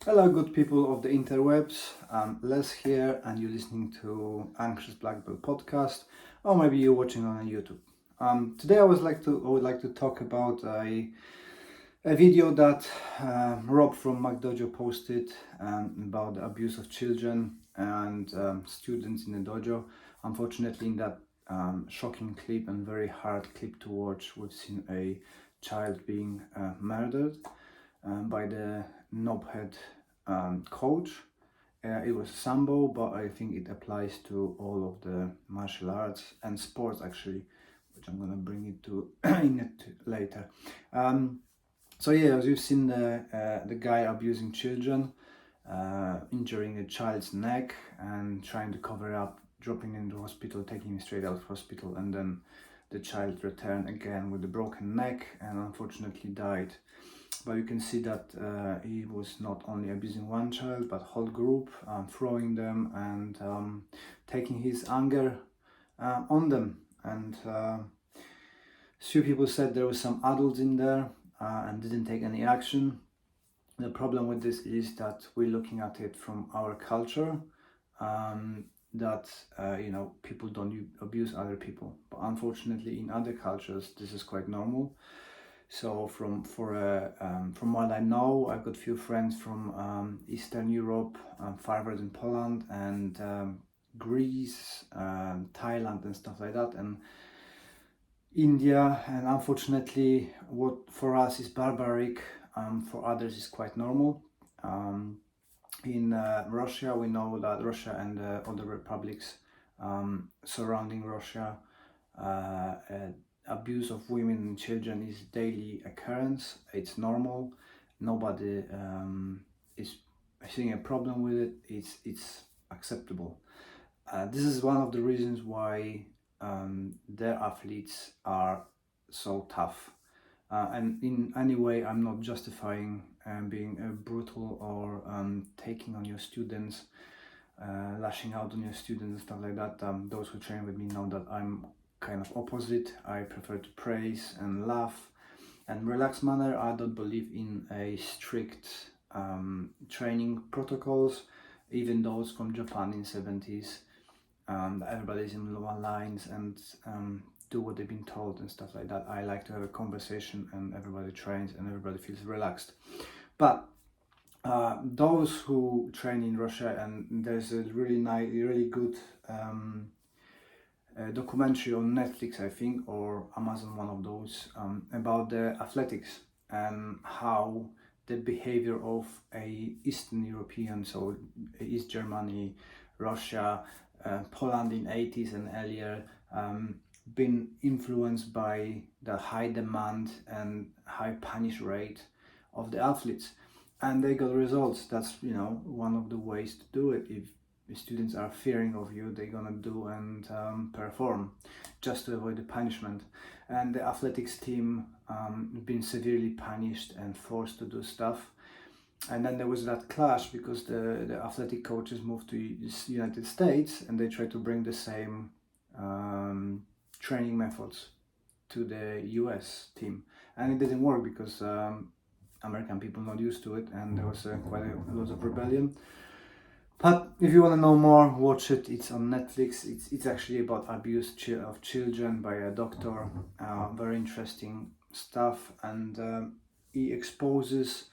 Hello, good people of the interwebs. Les here, and you're listening to Anxious Black Belt podcast, or maybe you're watching on YouTube. Today, I would like to talk about a video that Rob from McDojo posted about the abuse of children and students in the dojo. Unfortunately, in that shocking clip and very hard clip to watch, we've seen a child being murdered by the knobhead coach. It was sambo, but I think it applies to all of the martial arts and sports actually, which I'm gonna bring it to in it later. So yeah, as you've seen the guy abusing children, injuring a child's neck and trying to cover it up, dropping into hospital, taking him straight out of hospital, and then the child returned again with a broken neck and unfortunately died. But you can see that he was not only abusing one child but whole group, throwing them and taking his anger on them. And few people said there was some adults in there and didn't take any action. The problem with this is that we're looking at it from our culture, that people don't abuse other people, but unfortunately in other cultures this is quite normal. So from what I know, I've got few friends from Eastern Europe, farther in Poland and Greece, Thailand and stuff like that, and India. And unfortunately, what for us is barbaric, for others is quite normal. In Russia, we know that Russia and other republics surrounding Russia, abuse of women and children is daily occurrence. It's normal. Nobody is seeing a problem with it. It's acceptable. This is one of the reasons why their athletes are so tough. And in any way, I'm not justifying being brutal or taking on your students, lashing out on your students and stuff like that. Those who train with me know that I'm kind of opposite. I prefer to praise and laugh and relax manner. I don't believe in a strict training protocols, even those from Japan in 70s. Everybody's in one lines and do what they've been told and stuff like that. I like to have a conversation and everybody trains and everybody feels relaxed. But those who train in Russia, and there's a really nice, really good documentary on Netflix, I think, or Amazon, one of those, about the athletics and how the behavior of a Eastern European, so East Germany, Russia, Poland in 80s and earlier, been influenced by the high demand and high punish rate of the athletes, and they got results. That's one of the ways to do it. If students are fearing of you, they're gonna do and perform just to avoid the punishment. And the athletics team been severely punished and forced to do stuff. And then there was that clash because the athletic coaches moved to the United States and they tried to bring the same training methods to the US team, and it didn't work because American people not used to it, and there was quite a lot of rebellion. But if you want to know more, watch it. It's on Netflix. It's actually about abuse of children by a doctor. Very interesting stuff, and he exposes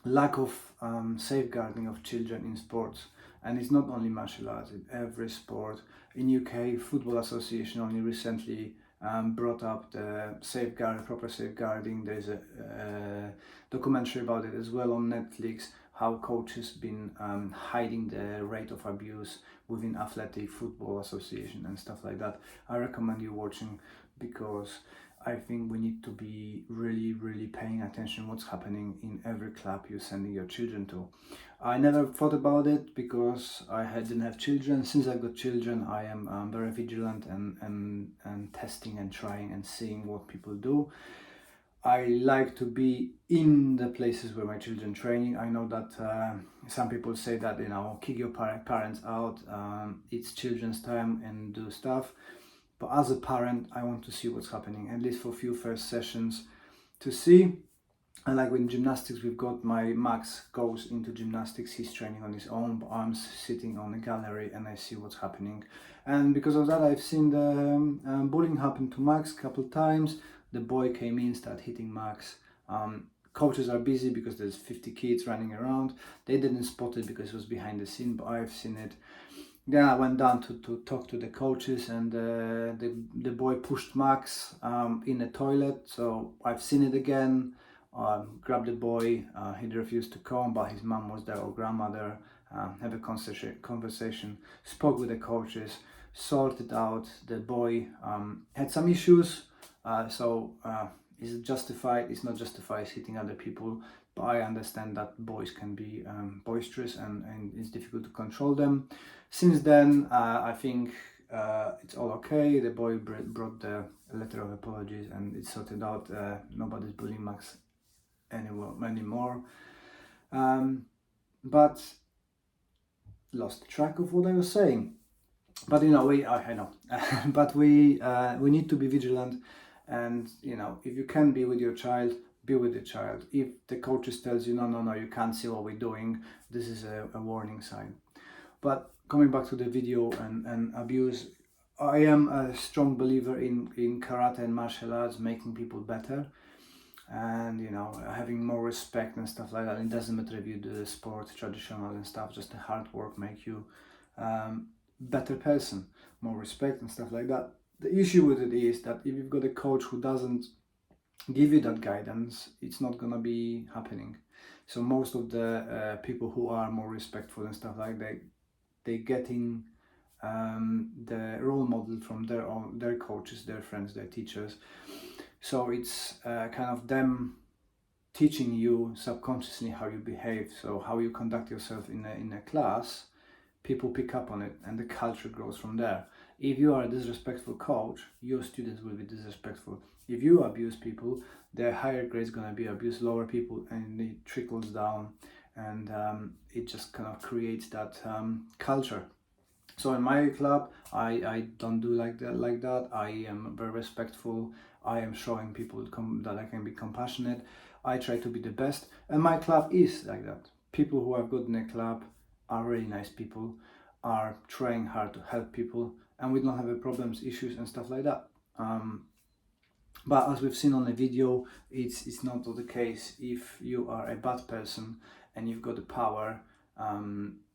lack of safeguarding of children in sports. And it's not only martial arts; in every sport. In UK, Football Association only recently brought up the proper safeguarding. There's a documentary about it as well on Netflix, how coaches been hiding the rate of abuse within Athletic Football Association and stuff like that. I recommend you watching because I think we need to be really, really paying attention what's happening in every club you're sending your children to. I never thought about it because didn't have children. Since I've got children, I am very vigilant and testing and trying and seeing what people do. I like to be in the places where my children training. I know that some people say that kick your parents out. It's children's time and do stuff. But as a parent, I want to see what's happening, at least for a few first sessions, to see And like in gymnastics, we've got Max goes into gymnastics, he's training on his own, but I'm sitting on the gallery and I see what's happening. And because of that, I've seen the bullying happen to Max a couple of times. The boy came in, started hitting Max. Coaches are busy because there's 50 kids running around. They didn't spot it because it was behind the scene, but I've seen it. Then I went down to talk to the coaches, and the boy pushed Max in the toilet. So I've seen it again. Grabbed the boy. He refused to come, but his mom was there or grandmother. Have a conversation. Spoke with the coaches. Sorted out. The boy had some issues. Is it justified? It's not justified hitting other people. But I understand that boys can be boisterous and it's difficult to control them. Since then, I think it's all okay. The boy brought the letter of apologies and it's sorted out. Nobody's bullying Max anymore. But lost track of what I was saying. But I know. But we need to be vigilant, and if you can be with your child, be with the child. If the coaches tells you no, you can't see what we're doing, this is a warning sign. But coming back to the video and abuse, I am a strong believer in karate and martial arts making people better, and having more respect and stuff like that. It doesn't matter if you do the sport traditional and stuff, just the hard work make you better person, more respect and stuff like that. The issue with it is that if you've got a coach who doesn't give you that guidance, it's not gonna be happening. So most of the people who are more respectful and stuff like that, they getting the role model from their coaches, their friends, their teachers. So it's kind of them teaching you subconsciously how you behave. So how you conduct yourself in a class, people pick up on it and the culture grows from there. If you are a disrespectful coach, your students will be disrespectful. If you abuse people, their higher grades gonna be abuse lower people, and it trickles down, and it just kind of creates that culture. So in my club, I don't do like that. I am very respectful. I am showing people that I can be compassionate. I try to be the best, and my club is like that. People who I've got in a club are really nice people, are trying hard to help people, and we don't have any problems, issues and stuff like that. But as we've seen on the video, it's not the case. If you are a bad person and you've got the power,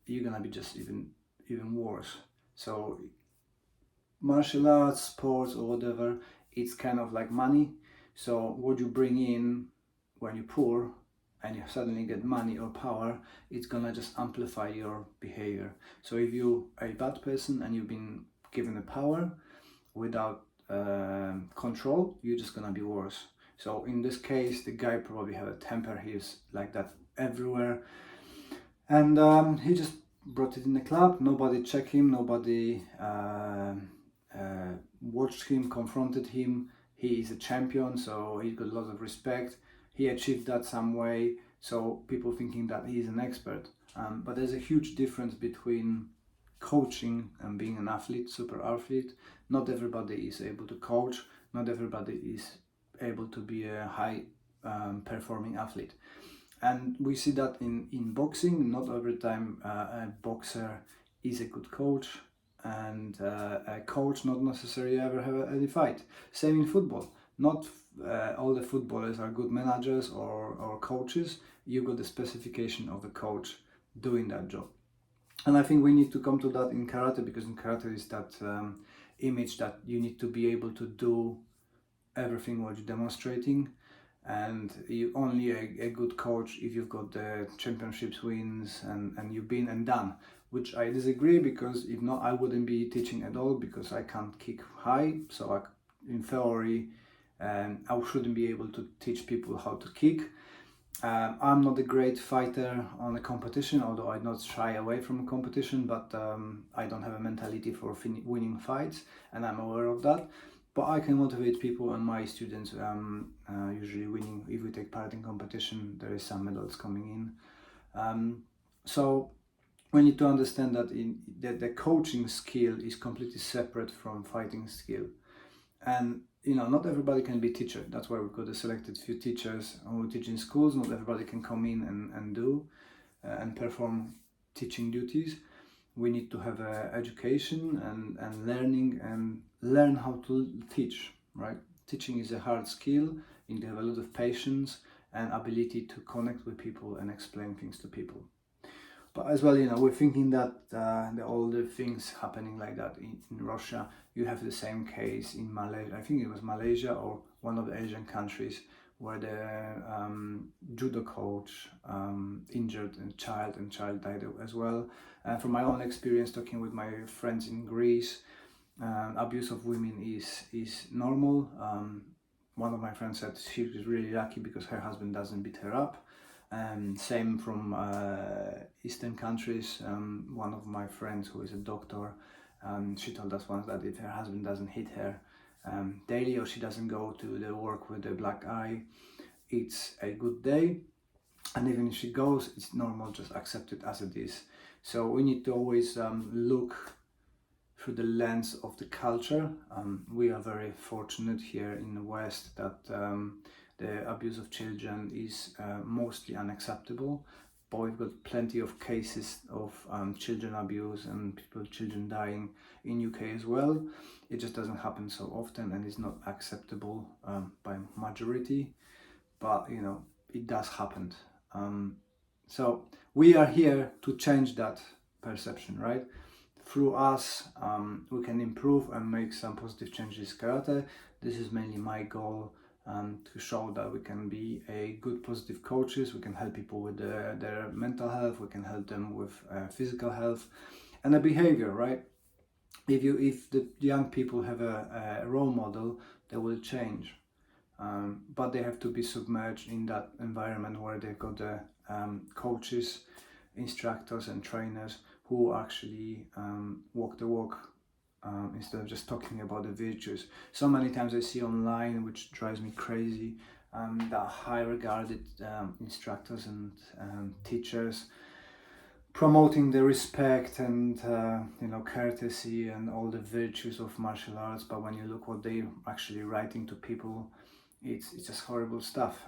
you're gonna be just even worse. So martial arts, sports or whatever, it's kind of like money. So what you bring in when you're poor and you suddenly get money or power, it's gonna just amplify your behavior. So if you're a bad person and you've been given the power without control, you're just gonna be worse. So in this case, the guy probably had a temper. He's like that everywhere, and he just brought it in the club. Nobody checked him, nobody watched him, confronted him. He is a champion, so he's got a lot of respect. He achieved that some way, so people thinking that he's an expert. But there's a huge difference between coaching and being an athlete, super athlete. Not everybody is able to coach. Not everybody is able to be a high performing athlete. And we see that in boxing. Not every time a boxer is a good coach, and a coach not necessarily ever have any fight. Same in football. Not all the footballers are good managers or coaches. You got the specification of the coach doing that job. And I think we need to come to that in karate, because in karate is that image that you need to be able to do everything what you're demonstrating, and you only a good coach if you've got the championships wins and you've been and done, which I disagree, because if not, I wouldn't be teaching at all, because I can't kick high. So in theory, I shouldn't be able to teach people how to kick. I'm not a great fighter on a competition, although I not shy away from competition, but I don't have a mentality for winning fights, and I'm aware of that. But I can motivate people, and my students usually winning. If we take part in competition, there is some medals coming in. So we need to understand that the coaching skill is completely separate from fighting skill. And not everybody can be teacher. That's why we've got a selected few teachers who teach in schools. Not everybody can come in and do and perform teaching duties. We need to have education and learning and learn how to teach, right? Teaching is a hard skill. You need to have a lot of patience and ability to connect with people and explain things to people. But as well, we're thinking that all the things happening like that in Russia, you have the same case in Malaysia. I think it was Malaysia or one of the Asian countries where the judo coach injured a child and child died as well. And from my own experience talking with my friends in Greece, abuse of women is normal. One of my friends said she was really lucky because her husband doesn't beat her up. Same from Eastern countries. One of my friends who is a doctor, she told us once that if her husband doesn't hit her daily, or she doesn't go to the work with a black eye, it's a good day. And even if she goes, it's normal, just accept it as it is. So we need to always look through the lens of the culture. We are very fortunate here in the West that the abuse of children is mostly unacceptable, but we've got plenty of cases of children abuse and children dying in UK as well. It just doesn't happen so often and is not acceptable by majority, but it does happen. So we are here to change that perception, right? Through us, we can improve and make some positive changes in karate. This is mainly my goal, to show that we can be a good positive coaches. We can help people with their mental health. We can help them with physical health and a behavior, right? If the young people have a role model, they will change. But they have to be submerged in that environment where they've got the coaches, instructors and trainers who actually walk the walk, instead of just talking about the virtues. So many times I see online, which drives me crazy, that high regarded instructors and teachers promoting the respect and courtesy and all the virtues of martial arts, but when you look what they actually writing to people, it's just horrible stuff.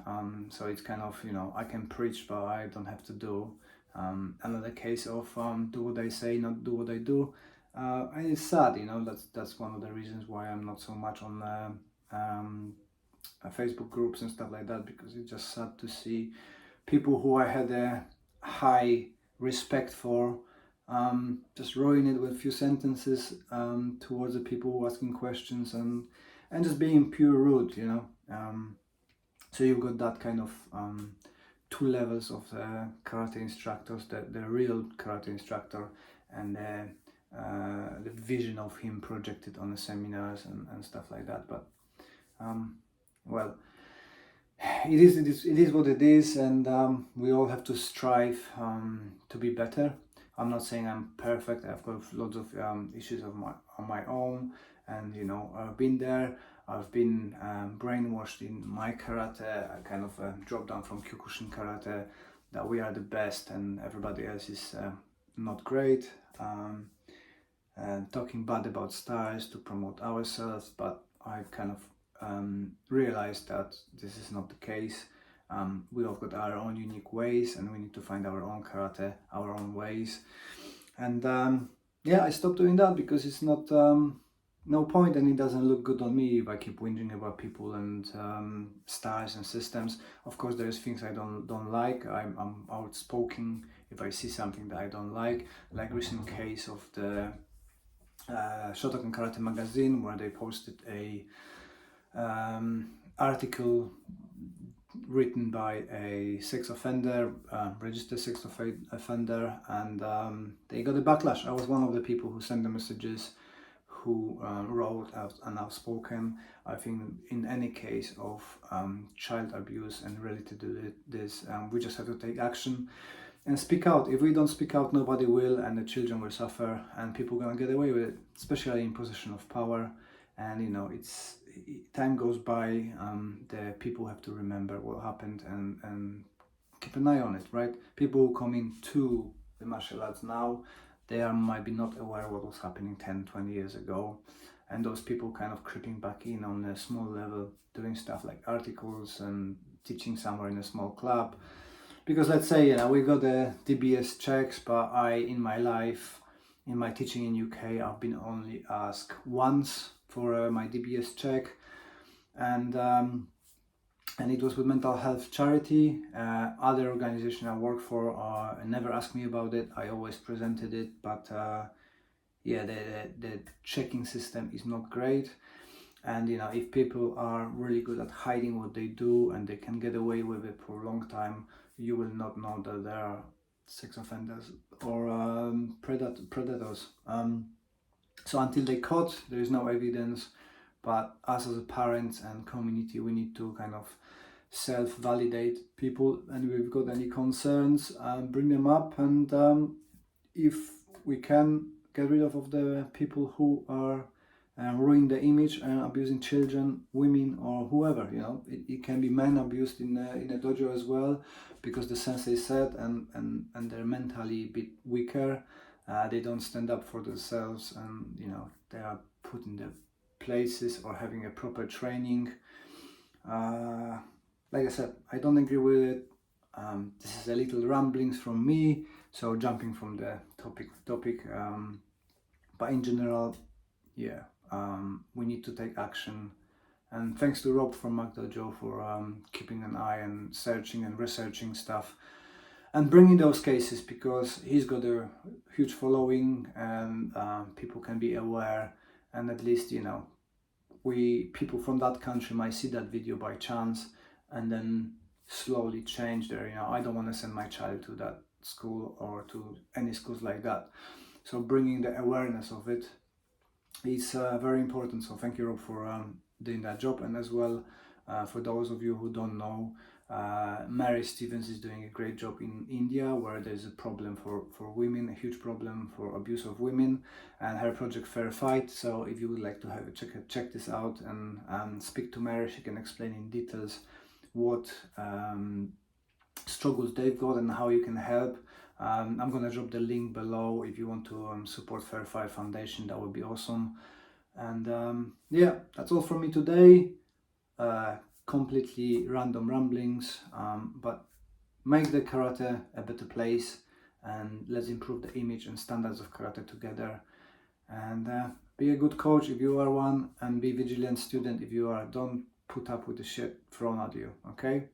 So it's kind of, I can preach but I don't have to do. Another case of do what I say, not do what I do. And it's sad, that's one of the reasons why I'm not so much on Facebook groups and stuff like that, because it's just sad to see people who I had a high respect for just ruin it with a few sentences towards the people who are asking questions and just being pure rude, so you've got that kind of two levels of karate instructors, the real karate instructor and the vision of him projected on the seminars and stuff like that. But well, it is what it is, and we all have to strive to be better. I'm not saying I'm perfect. I've got lots of issues on my own, and I've been there. I've been brainwashed in my karate. I kind of dropped down from Kyokushin karate that we are the best and everybody else is not great. And talking bad about styles to promote ourselves, but I kind of realized that this is not the case. We all got our own unique ways and we need to find our own karate, our own ways. And I stopped doing that because it's not no point, and it doesn't look good on me if I keep whinging about people and styles and systems. Of course, there's things I don't like. I'm outspoken if I see something that I don't like recent case of the Shotokan Karate magazine, where they posted a article written by a sex offender, registered sex offender, and they got a backlash. I was one of the people who sent the messages, who wrote out and outspoken. I think in any case of child abuse and related to this, we just have to take action and speak out. If we don't speak out, nobody will, and the children will suffer, and people are gonna get away with it, especially in position of power. And time goes by, the people have to remember what happened and keep an eye on it, right? People who come into the martial arts now, they might be not aware of what was happening 10, 20 years ago. and those people kind of creeping back in on a small level, doing stuff like articles and teaching somewhere in a small club. Because let's say, we got the DBS checks, but in my life, in my teaching in UK, I've been only asked once for my DBS check, and it was with mental health charity. Other organization I work for never asked me about it. I always presented it, but the checking system is not great. And if people are really good at hiding what they do and they can get away with it for a long time, you will not know that they are sex offenders or predators. So until they caught, there is no evidence. But us as a parents and community, we need to kind of self-validate people, and if we've got any concerns, bring them up, and if we can get rid of the people who are ruining the image and abusing children, women, or whoever. It can be men abused in a dojo as well, because the sensei said, and they're mentally a bit weaker. They don't stand up for themselves, and they are put in the places or having a proper training. Like I said, I don't agree with it. This is a little ramblings from me, so jumping from the topic. But in general, we need to take action. And thanks to Rob from Mac Dojo for keeping an eye and searching and researching stuff and bringing those cases, because he's got a huge following, and people can be aware, and at least people from that country might see that video by chance and then slowly change their, I don't want to send my child to that school or to any schools like that. So bringing the awareness of it is very important. So thank you, Rob, for doing that job. And as well, for those of you who don't know, Mary Stevens is doing a great job in India, where there's a problem for women, a huge problem for abuse of women, and her project Fair Fight. So if you would like to have a check this out and speak to Mary, she can explain in details what struggles they've got and how you can help. I'm gonna drop the link below if you want to support Fair Fight Foundation. That would be awesome. And that's all from me today. Completely random ramblings, but make the karate a better place, and let's improve the image and standards of karate together, and be a good coach if you are one, and be vigilant student if you are. Don't put up with the shit thrown at you, okay?